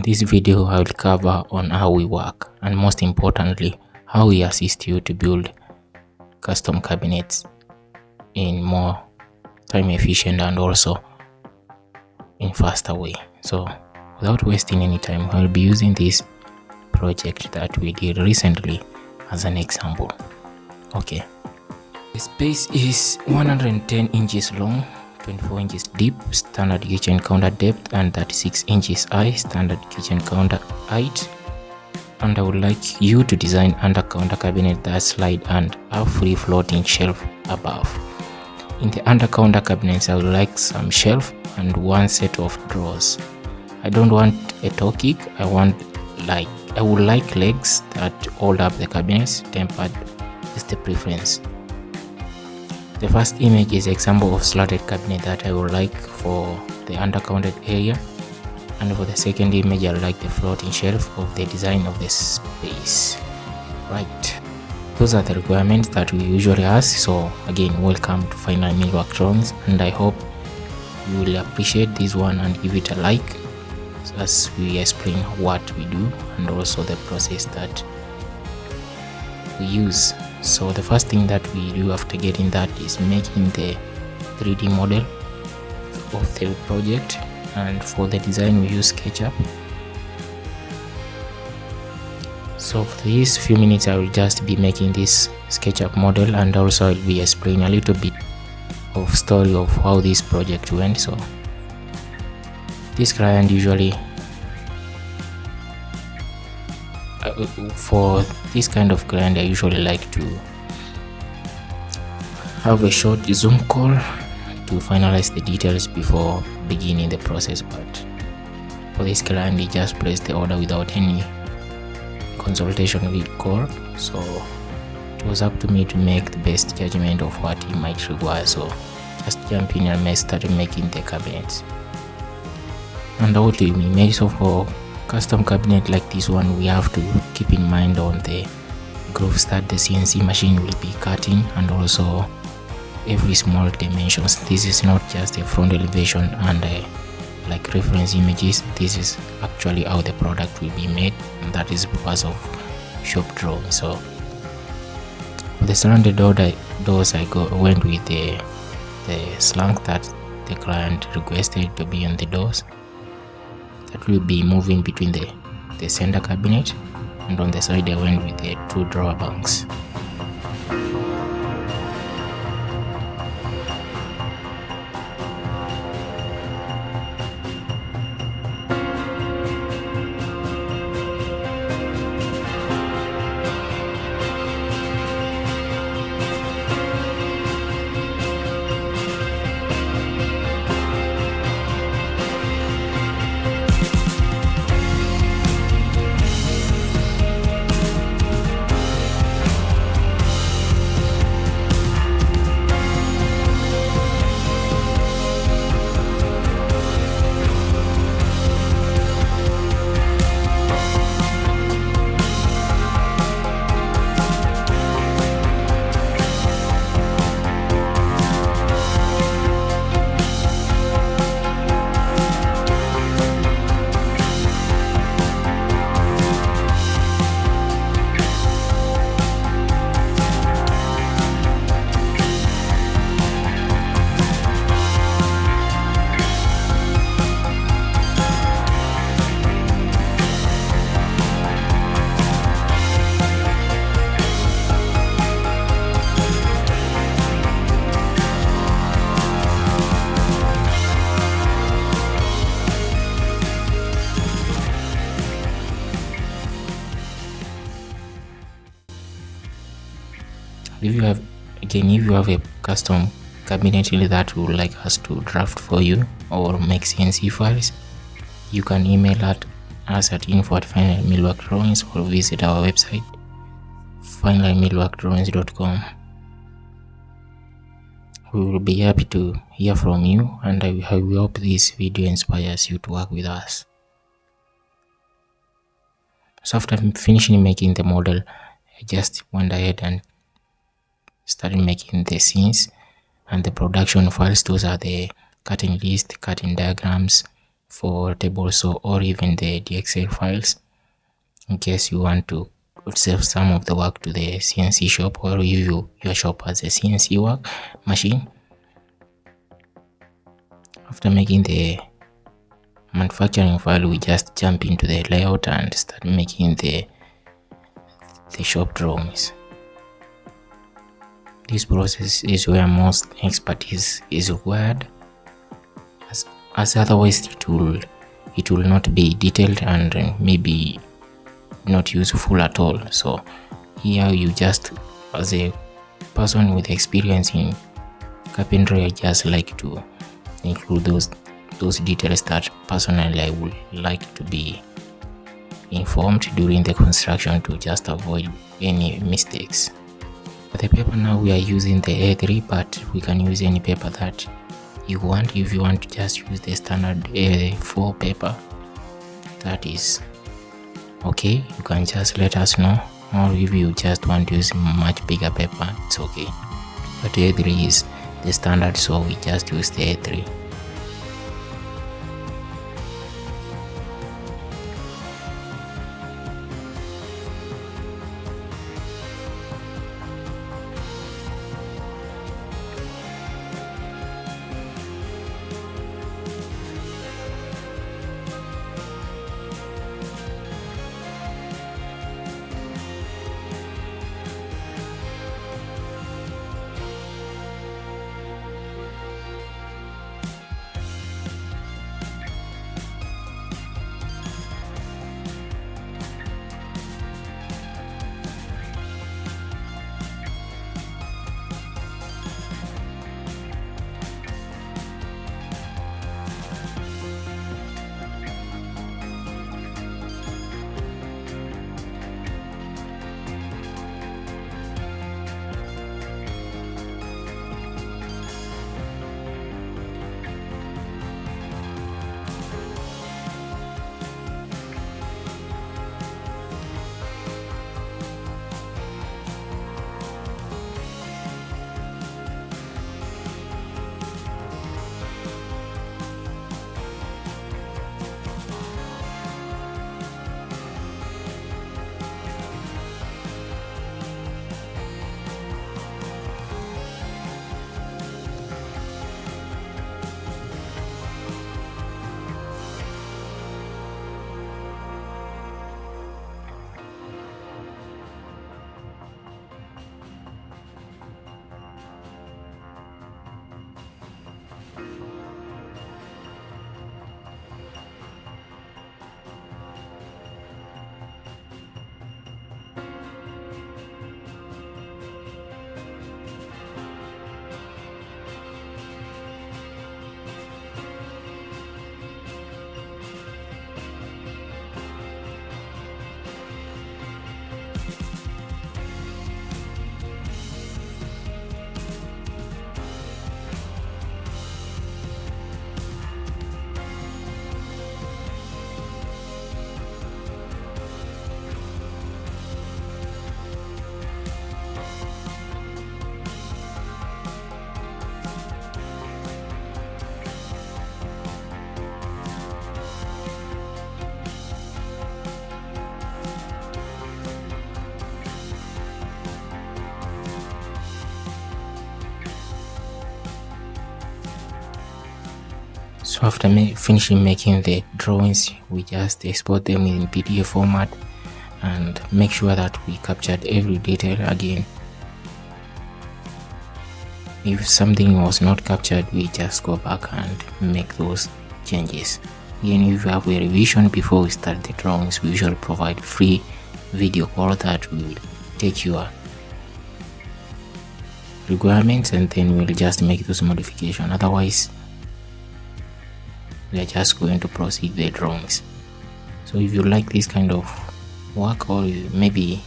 In this video, I will cover on how we work and most importantly, how we assist you to build custom cabinets in more time efficient and also in faster way. So without wasting any time, I'll be using this project that we did recently as an example. Okay, the space is 110 inches long, 24 inches deep, standard kitchen counter depth, and 36 inches high, standard kitchen counter height. And I would like you to design under counter cabinet that slide and a free floating shelf above. In the under counter cabinets, I would like some shelf and one set of drawers. I don't want a toe kick. I would like legs that hold up the cabinets. Tempered is the preference. The first image is example of slatted cabinet that I would like for the undercounted area, and for the second image I like the floating shelf of the design of the space. Right, those are the requirements that we usually ask. So again, welcome to Final Millwork Drawings, and I hope you will appreciate this one and give it a like as we explain what we do and also the process that we use. So the first thing that we do after getting that is making the 3D model of the project, and for the design we use SketchUp. So for these few minutes I will just be making this SketchUp model, and also I will be explaining a little bit of story of how this project went. So this client usually for this kind of client I usually like to have a short Zoom call to finalize the details before beginning the process, but for this client he just placed the order without any consultation with call, so it was up to me to make the best judgment of what he might require. So just jump in and started making the cabinets. And what do you mean? So for custom cabinet like this one, we have to keep in mind on the grooves that the CNC machine will be cutting, and also every small dimensions. This is not just a front elevation and like reference images. This is actually how the product will be made, and that is because of shop drawing. So for the slanted doors I went with the slant that the client requested to be on the doors, that will be moving between the center cabinet, and on the side I went with the 2 drawer banks. If you have a custom cabinet that you would like us to draft for you or make CNC files, you can email us at info@finalmillworkdrawings or visit our website finalmillworkdrawings.com. We will be happy to hear from you, and I hope this video inspires you to work with us. So after finishing making the model, I just went ahead and started making the scenes and the production files. Those are the cutting list, cutting diagrams, for tables or even the Excel files, in case you want to save some of the work to the CNC shop, or if your shop has a CNC work machine. After making the manufacturing file, we just jump into the layout and start making the shop drawings. This process is where most expertise is required, as otherwise it will not be detailed and maybe not useful at all. So here you just, as a person with experience in carpentry, I just like to include those details that personally I would like to be informed during the construction to just avoid any mistakes. For the paper now, we are using the A3, but we can use any paper that you want. If you want to just use the standard A4 paper, that is okay. You can just let us know, or if you just want to use much bigger paper, it's okay. But A3 is the standard, so we just use the A3. So after finishing making the drawings, we just export them in PDF format and make sure that we captured every detail again. If something was not captured, we just go back and make those changes. Again, if you have a revision before we start the drawings, we usually provide free video call that will take your requirements, and then we'll just make those modifications. Otherwise, we are just going to proceed the drawings. So if you like this kind of work, or you maybe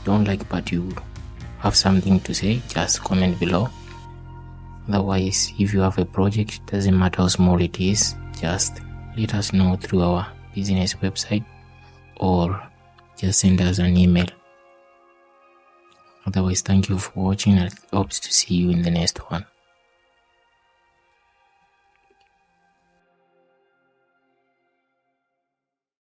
don't like but you have something to say, just comment below. Otherwise, if you have a project, doesn't matter how small it is, just let us know through our business website or just send us an email. Otherwise, thank you for watching. I hope to see you in the next one.